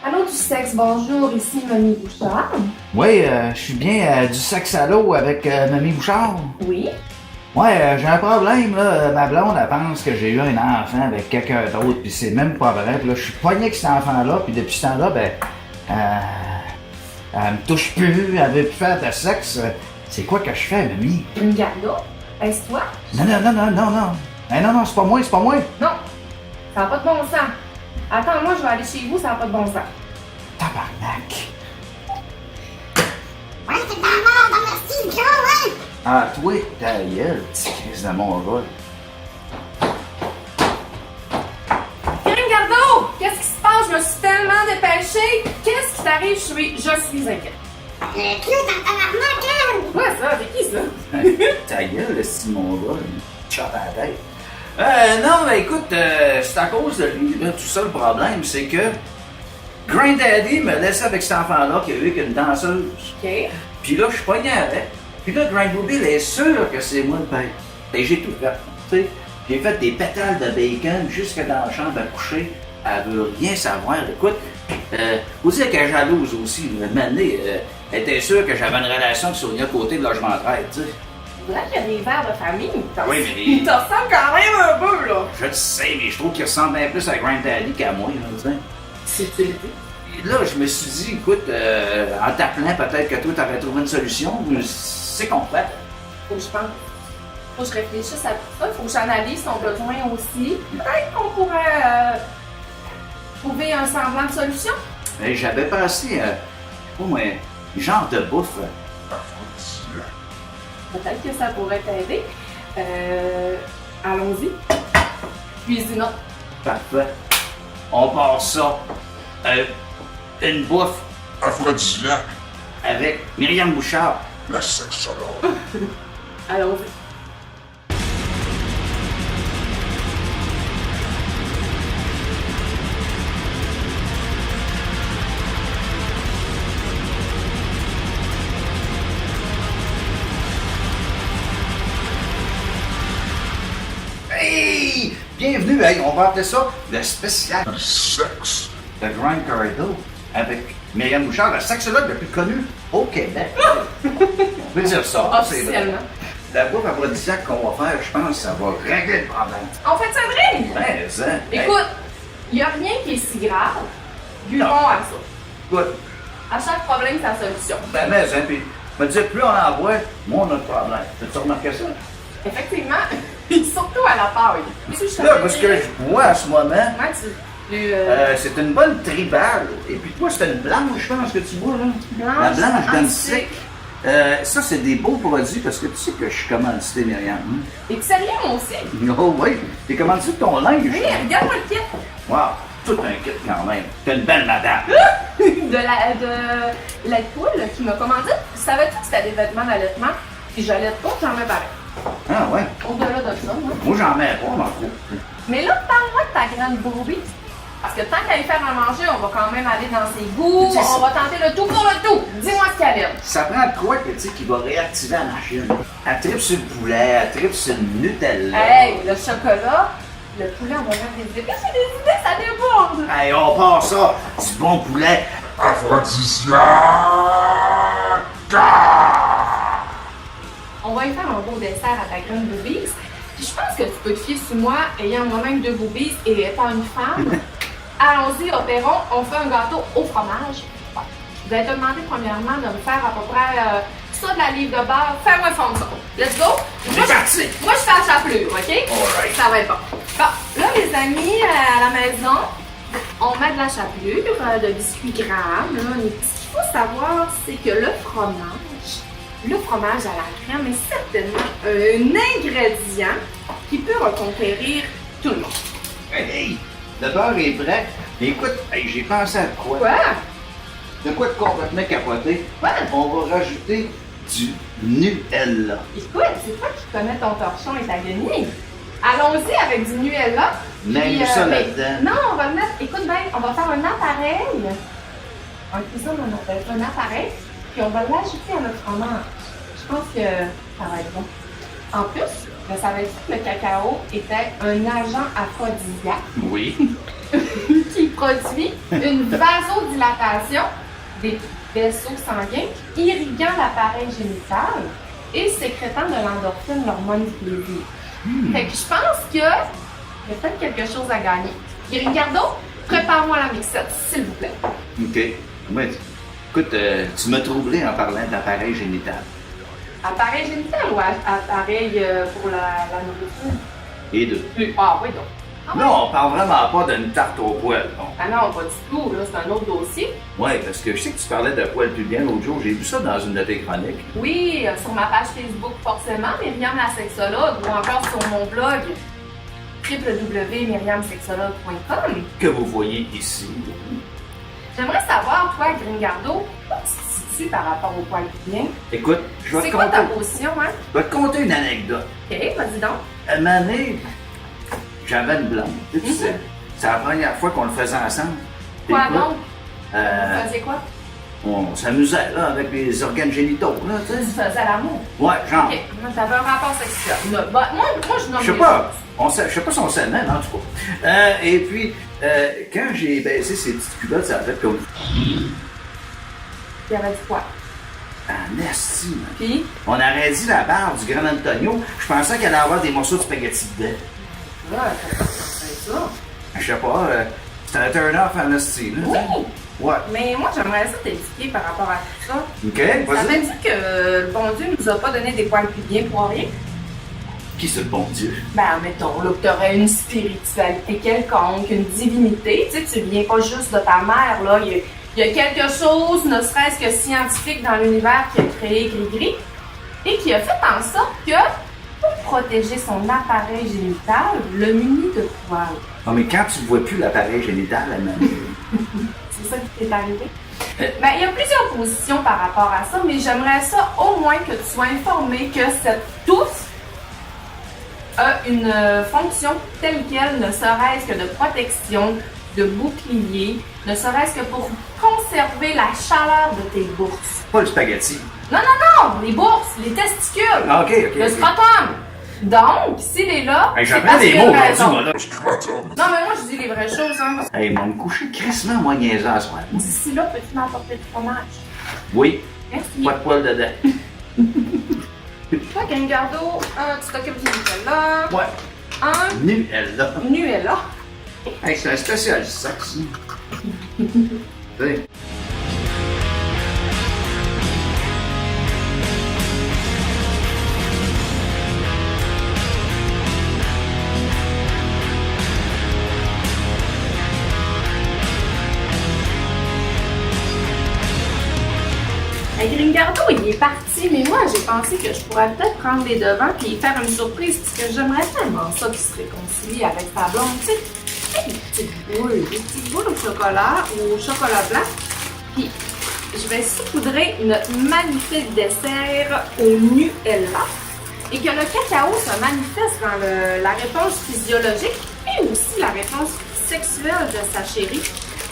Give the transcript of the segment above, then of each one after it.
Allô du sexe, bonjour, ici Mamie Bouchard. Oui, je suis bien du sexe à l'eau avec Mamie Bouchard. Oui. Ouais, j'ai un problème, là. Ma blonde, elle pense que j'ai eu un enfant avec quelqu'un d'autre, puis c'est même pas vrai. Puis là, je suis poigné avec cet enfant-là, puis depuis ce temps-là, ben, elle me touche plus, elle veut plus faire de sexe. C'est quoi que je fais, Mamie? Une garde-là? Est-ce toi? Non. Hey, non, c'est pas moi. Non, ça n'a pas de bon sens. Attends, moi je vais aller chez vous, ça n'a pas de bon sens. Tabarnak. Ouais, c'est dans l'heure dans le style gros, hein? Ah, toi, ta gueule, petit crise de mon gars. Karine Gardeau, qu'est-ce qui se passe? Je me suis tellement dépêchée. Qu'est-ce qui t'arrive? Je suis inquiète. Le clou dans ta marmaque, Quoi ça? C'est qui ça? Ta gueule, c'est mon gars, une chope à la tête. Non, mais écoute, c'est à cause de lui, là, tout ça le problème, c'est que Granddaddy me laissait avec cet enfant-là qui a eu qu'une danseuse. OK. Puis là, je suis pogné avec. Puis là, Grandbooby, elle est sûre que c'est moi le père. Et j'ai tout fait, tu sais. J'ai fait des pétales de bacon jusque dans la chambre à coucher. Elle veut rien savoir. Écoute, aussi elle est jalouse aussi. Maintenant, elle était sûre que j'avais une relation avec Sonia côté de logement 13, tu sais. Là, il y a des verres de famille. Oui, mais Il te ressemble quand même un peu, là. Je le sais, mais je trouve qu'il ressemble bien plus à Granddaddy qu'à moi, là, tu sais. C'est-tu le but? Et là, je me suis dit, écoute, en t'appelant, peut-être que toi, t'aurais trouvé une solution. C'est qu'on fait. Faut que je pense. Faut que je réfléchisse à tout ça. Faut que j'analyse son besoin aussi. Peut-être qu'on pourrait trouver un semblant de solution. Et j'avais pensé, oh, mais, genre de bouffe. Peut-être que ça pourrait t'aider. Allons-y. Cuisinons. Parfait. On passe ça. Une bouffe Aphrodisiaque, avec Myriam Bouchard. la sexologue. Allons-y. Hey! Bienvenue, hey, on va appeler ça le spécial Le sexe. de Grand Corridor avec Myriam Bouchard, la sexologue la plus connue au Québec. On peut dire ça, c'est vrai. Officiellement. La bouffe aphrodisiaque qu'on va faire, je pense, ça va régler le problème. On fait ça vrai? Ben, ça. Écoute, il n'y a rien qui est si grave. Buvons à ça. Écoute, À chaque problème, sa solution. ben, mais, hein, puis, me dire, plus on en boit, moins on a de problème. T'as-tu remarqué ça? Effectivement, surtout à la paille. Là, parce que je bois à ce moment, Moi, c'est une bonne tribale. Et puis toi, c'est une blanche, je pense, que tu bois, là. La blanche d'Annecy. Ça, c'est des beaux produits parce que tu sais que je suis commandité, Myriam. Hein? Et sérieux, moi aussi. Oh oui, t'es commandité de ton linge. Oui, regarde-moi le kit. Wow, tout un kit quand même. T'es une belle madame. de la poule qui m'a commandé. Savais-tu que c'était des vêtements d'allaitement? Puis j'allais pas, j'en mets pareil. Ah ouais, Au-delà de ça, moi. moi j'en mets pas, m'en fous. Mais là, parle-moi de ta grande brebis. Parce que tant qu'à y faire à manger, on va quand même aller dans ses goûts, C'est ça. on va tenter le tout pour le tout. Dis-moi ce qu'elle aime. Ça prend de quoi que, tu sais, qui va réactiver la machine. Elle tripe sur le poulet, elle tripe sur le Nutella. Hey, le chocolat, le poulet, on va mettre des épices et des idées, ça déborde. Hey, on part ça, du bon poulet. Aphrodisiaque. On va y faire un beau dessert à ta grande boobies. Puis je pense que tu peux te fier sur moi, ayant moi-même 2 boobies et étant une femme. Allons-y, opérons, on fait un gâteau au fromage. Bon. Je vais te demander premièrement de me faire à peu près ça de la livre de beurre. Fais-moi fondre ça. Let's go. C'est parti. Moi, je fais la chapelure, OK? Alright. Ça va être bon. Bon, là, les amis, à la maison, on met de la chapelure, de biscuits grammes. Là. Mais ce qu'il faut savoir, c'est que le fromage à la crème est certainement un ingrédient qui peut reconquérir tout le monde. Hey, le beurre est prêt. Mais écoute, hey, j'ai pensé à quoi? Quoi? De quoi de complètement capoter? Quoi? On va rajouter du Nutella. Écoute, c'est toi qui connais ton torchon et ta guenille. Allons-y avec du Nutella. Même Puis, ça mais- là-dedans. Non, on va le mettre. Écoute bien, on va faire un appareil. En cuisine, on appelle ça un appareil. Puis on va l'ajouter à notre fromage. Je pense que ça va être bon. En plus, Mais savais-tu que le cacao était un agent aphrodisiaque Oui. qui produit une vasodilatation des vaisseaux sanguins, irriguant l'appareil génital et sécrétant de l'endorphine, l'hormone du plaisir. Fait que je pense qu'il y a peut-être quelque chose à gagner. Gringardo, prépare-moi la mixette, s'il vous plaît. OK. Ouais. Écoute, tu m'as troublé en parlant d'appareil génital. Appareil génital ou appareil pour la nourriture? Et deux. Ah oui donc. Ah, ouais. Non, on parle vraiment pas d'une tarte au poil, non. Ah non, pas du tout, là, c'est un autre dossier. Oui, parce que je sais que tu parlais de poil pubien l'autre jour. J'ai vu ça dans une de tes chroniques. Oui, sur ma page Facebook forcément, Myriam la sexologue, ou encore sur mon blog www.myriamsexologue.com. Que vous voyez ici. J'aimerais savoir, toi, Gringardo, où tu te situes par rapport au poil pubien? Écoute, je vais C'est te quoi ta conter. position, hein? Je vais te conter une anecdote. Ok, vas-y donc. À un moment donné, j'avais une blonde. Tu sais, c'est la première fois qu'on le faisait ensemble. Puis Quoi écoute, donc? euh, Tu faisais quoi? on s'amusait là avec les organes génitaux, là, tu Tu sais. faisais l'amour. Ouais, genre. Ok, moi, t'avais un rapport sexuel. Moi, je nomme Je sais les pas. choses. Je sais pas si on s'aimait, mais en tout cas. Et puis, quand j'ai baissé ces petites culottes, ça a fait comme. Il y avait du quoi? En esti, man. Puis, On aurait dit la barre du Grand Antonio. Je pensais qu'elle allait avoir des morceaux de spaghetti dedans. là, c'est ça. Je sais pas, c'était un turn-off en esti, là. Oui! Ouais. Mais moi, j'aimerais ça t'expliquer par rapport à tout ça. OK, Ça vas-y. veut dire que le bon Dieu nous a pas donné des poils pubiens pour rien? Qui c'est le bon Dieu? Ben, mettons, là, que t'aurais une spiritualité quelconque, une divinité. Tu sais, tu viens pas juste de ta mère, là. Il y a quelque chose, ne serait-ce que scientifique, dans l'univers qui a créé Gris-Gris et qui a fait en sorte que, pour protéger son appareil génital, le muni de poils. Ah, mais quand tu vois plus l'appareil génital, elle m'a C'est ça qui t'est arrivé? Ben, il y a plusieurs positions par rapport à ça, mais j'aimerais ça au moins que tu sois informé que cette touffe a une fonction telle qu'elle, ne serait-ce que de protection, de bouclier, ne serait-ce que pour conserver la chaleur de tes bourses. pas le spaghetti. Non, les bourses, les testicules, Ah, OK, OK. le OK. scrotum. Donc, s'il est là, Hey, c'est j'apprends parce des qu'il y a mots une aujourd'hui, raison. moi, là. Scrotum. Non, mais moi, je dis les vraies choses, hein. Hey, ils vont me coucher crissement, moi, niaiseux à soir. D'ici là, peux-tu m'apporter du fromage? Oui, Merci. pas de poil dedans. Toi, Gringardo, tu t'occupes du Nutella. Ouais. Nu, elle, là. Nuella. Hey, c'est un spécial sexe. Tu sais. Hey, Gringardo, il est parti, mais moi, j'ai pensé que je pourrais peut-être prendre les devants et faire une surprise, parce que j'aimerais tellement ça qu'il se réconcilie avec sa blonde, tu sais. Des petites boules au chocolat ou au chocolat blanc. Puis, je vais saupoudrer notre magnifique dessert au Nutella et que le cacao se manifeste dans la réponse physiologique et aussi la réponse sexuelle de sa chérie.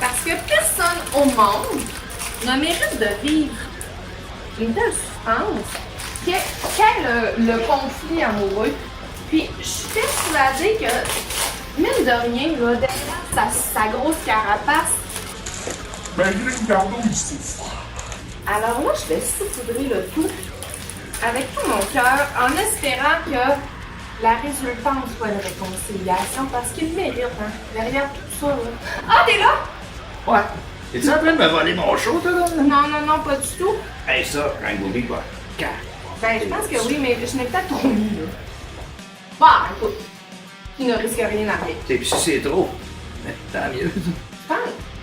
Parce que personne au monde ne mérite de vivre une telle souffrance qu'est le conflit amoureux. Puis, je suis persuadée que, mine de rien, là, derrière sa grosse carapace, Ben, Gringardo, il souffre. alors moi, je vais saupoudrer le tout avec tout mon cœur en espérant que la résultante soit une réconciliation parce qu'il mérite, hein, derrière tout ça. Là. Ah, t'es là? Ouais. Es-tu en train de me voler mon show, toi, là? Non, pas du tout. Hey, ça, Grand Booby, quoi. Ben, je pense que oui, mais je n'ai peut-être trop mis, là. Bah, écoute, qui ne risque rien à rien. Et puis si c'est trop, ben, tant mieux. Tu penses?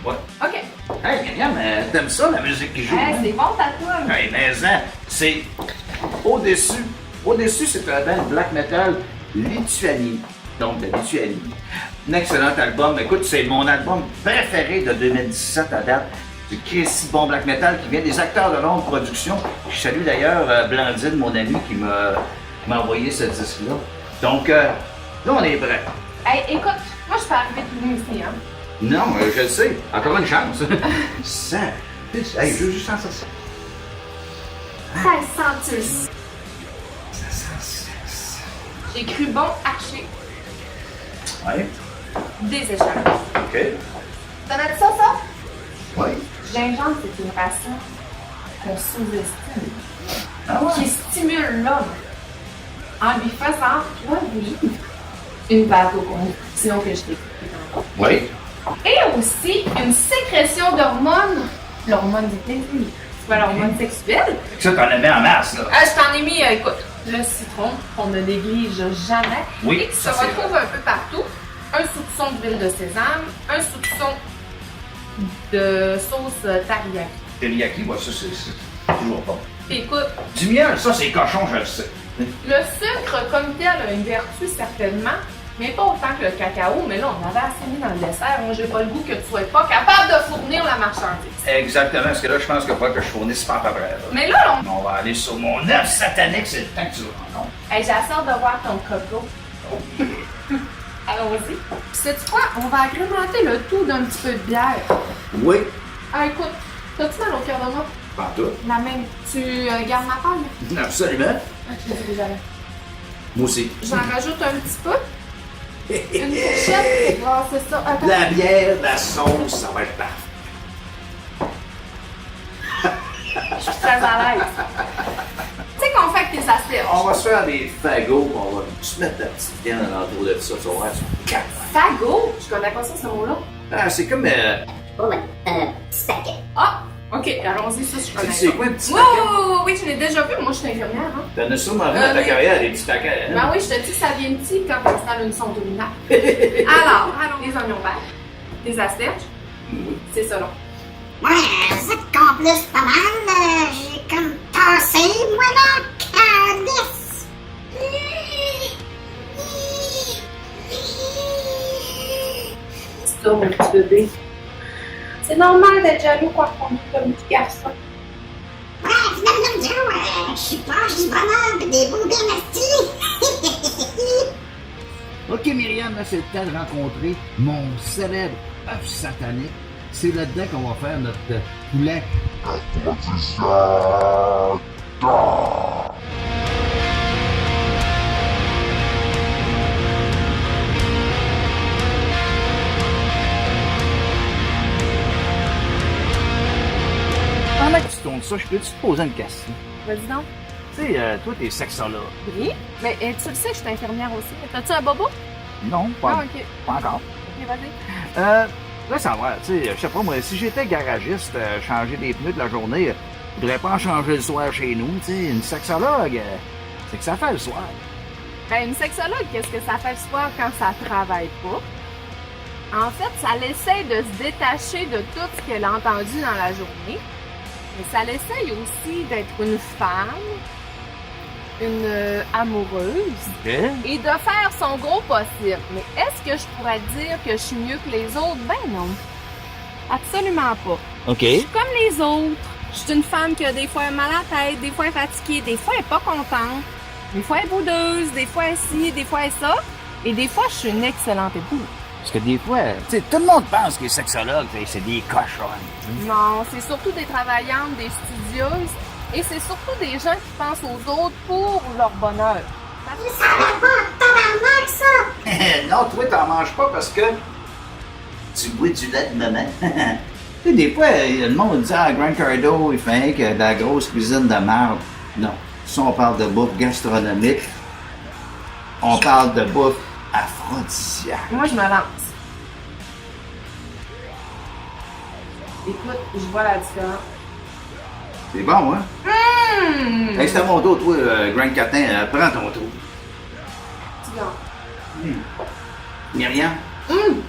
Ouais. OK. Hey, Myriam, t'aimes ça, la musique qui joue? Hey, hein? c'est bon, ta toune. Hey, mais hein, c'est au-dessus. Au-dessus, c'est un band black metal lituanien. Donc, de Lituanie. Un excellent album. Écoute, c'est mon album préféré de 2017 à date. Du Christy bon black metal qui vient des Acteurs de l'ombre production. Je salue d'ailleurs Blandine, mon ami, qui m'a envoyé ce disque-là. Donc, là, on est prêt. Hey, écoute, moi, je peux arriver tout nu ici, hein. Non, je le sais. Encore une chance. Ça. Hey, je veux juste sentir ça. Ça sent-tu le Ça sent ça. J'ai cru bon acheter Ouais. des écharpes. OK. T'en as dit ça? Oui. Gingembre, c'est une ration qu'on sous-estime, Ah ouais? qui stimule l'homme en lui faisant revivre une vasoconstriction que je t'ai expliquée tantôt. Oui. Et aussi une sécrétion d'hormones, l'hormone du plaisir, c'est pas l'hormone sexuelle. Ça, t'en as mis en masse, là. Je t'en ai mis, écoute, le citron qu'on ne néglige jamais Oui, et qui se ça, c'est retrouve un peu partout. Un soupçon d'huile de sésame, un soupçon de sauce teriyaki. Teriyaki, moi, ça, c'est toujours bon. Écoute, Du miel, ça, c'est cochon, je le sais. le sucre comme tel a une vertu certainement, mais pas autant que le cacao. Mais là, on avait assez mis dans le dessert. Moi, j'ai pas le goût que tu sois pas capable de fournir la marchandise. Exactement, parce que là, je pense qu'il faut que je fournisse pas à peu près. Là. Mais là, On va aller sur mon œuf satanique, c'est le temps que tu le rencontres. hey, j'ai hâte de voir ton coco. Allons-y. Puis sais-tu quoi? On va agrémenter le tout d'un petit peu de bière. Oui. Ah, écoute, t'as-tu mal au cœur de moi? Pas tout. La même. Tu gardes ma paille? Absolument. Ah, je te dis déjà là. Moi aussi. J'en rajoute un petit peu. Une fourchette pour brasser ça. Attends. La bière, la sauce, ça va être parfait. Je suis très à l'aise. Tu sais qu'on fait avec tes assiettes. On va se faire des fagots, on va se mettre la petite viande à l'entour de ça, tu vas voir, c'est capable. Fagot? Je connais pas ça, ce mot-là. Ah, c'est comme. Ouais, petit paquet. Ah! Ok, allons-y, ça, je connais. Tu sais quoi, un petit Oui, paquet? oui, oui, je l'ai déjà vu. Moi, je suis infirmière. Hein? T'en as sûrement vu dans ta oui. carrière des petits paquets, hein? Ben oui, je te dis, ça vient petit quand tu installes une sonde urinaire. Alors, les oignons verts, des asperges, c'est ça, là. Ouais, ça te complice pas mal. J'ai comme tassé, moi, la calice. C'est ça, mon petit bébé. C'est normal d'être jaloux quand on est comme un petit garçon. Ouais, finalement, Joe, je suis proche du bonheur pis des beaux bien stylés. OK, Myriam, là, c'est le temps de rencontrer mon célèbre œuf satanique. C'est là-dedans qu'on va faire notre poulet. Pendant que tu tournes ça, je peux te poser une question? Vas-y donc. Tu sais, toi, t'es sexologue. Oui. Mais tu le sais, je suis infirmière aussi. T'as-tu un bobo? Non, Ah, pas, ok. pas encore. Ok, vas-y. Là, ça va, tu sais, je sais pas, moi, si j'étais garagiste, changer des pneus de la journée, je voudrais pas en changer le soir chez nous, tu sais. Une sexologue, c'est que ça fait le soir. Ben, une sexologue, qu'est-ce que ça fait le soir quand ça travaille pas? En fait, ça l'essaie de se détacher de tout ce qu'elle a entendu dans la journée. Mais ça l'essaye aussi d'être une femme, une amoureuse, OK? et de faire son gros possible. Mais est-ce que je pourrais dire que je suis mieux que les autres? Ben non. Absolument pas. OK. Je suis comme les autres. Je suis une femme qui a des fois mal à la tête, des fois elle est fatiguée, des fois elle est pas contente, des fois elle est boudeuse, des fois elle est ci, des fois elle est ça. Et des fois, je suis une excellente épouse. Parce que des fois, tu sais, tout le monde pense que les sexologues, c'est des cochonnes. Non, c'est surtout des travaillantes, des studieuses, et c'est surtout des gens qui pensent aux autres pour leur bonheur. Ça va pas, tabarnak, ça. Non, toi, t'en manges pas parce que tu bois du lait de maman. Tu sais, des fois, le monde dit, ah, Grant Cardo, il fait que de la grosse cuisine de merde. Non. Si on parle de bouffe gastronomique, on parle de bouffe aphrodisiaque. Moi, je me lance. Écoute, je vois la différence. C'est bon, hein? Hum! Hey, c'est à mon tour, toi, Grant Catin, prends ton tour. Tu vois. Myriam, Hum!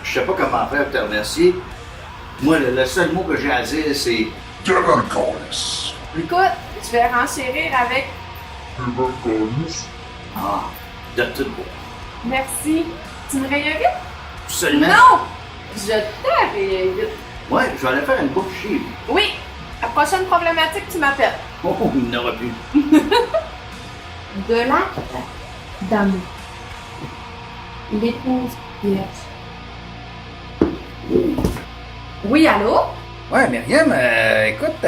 je sais pas comment faire pour te remercier. Moi, le seul mot que j'ai à dire, c'est Quel alcoolisme. Écoute, je vais renchérir avec Quel alcoolisme. ah, de tout beau. merci. Tu me réinvites? Absolument. Non! Je te réinvite. Ouais, je vais aller faire une bouffe chez lui. Oui! La prochaine problématique, tu m'appelles. Oh, il n'aura plus. De l'acte d'amour. L'épouse vierge. Oui, allô? Ouais, Myriam, écoute,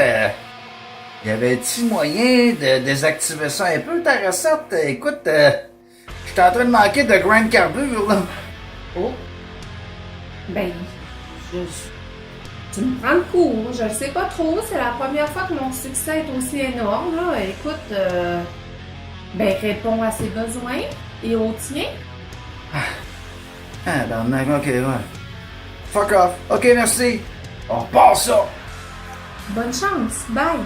Y avait-il moyen de désactiver ça un peu, ta recette? Écoute, j'étais en train de manquer de grain de carbure, là. Oh. Ben, tu me prends le coup. Je le sais pas trop. C'est la première fois que mon succès est aussi énorme, là. Écoute, ben, réponds à ses besoins et aux tiens. Ah, ok, ouais. Fuck off. Ok, merci. On repart ça. Bonne chance. Bye.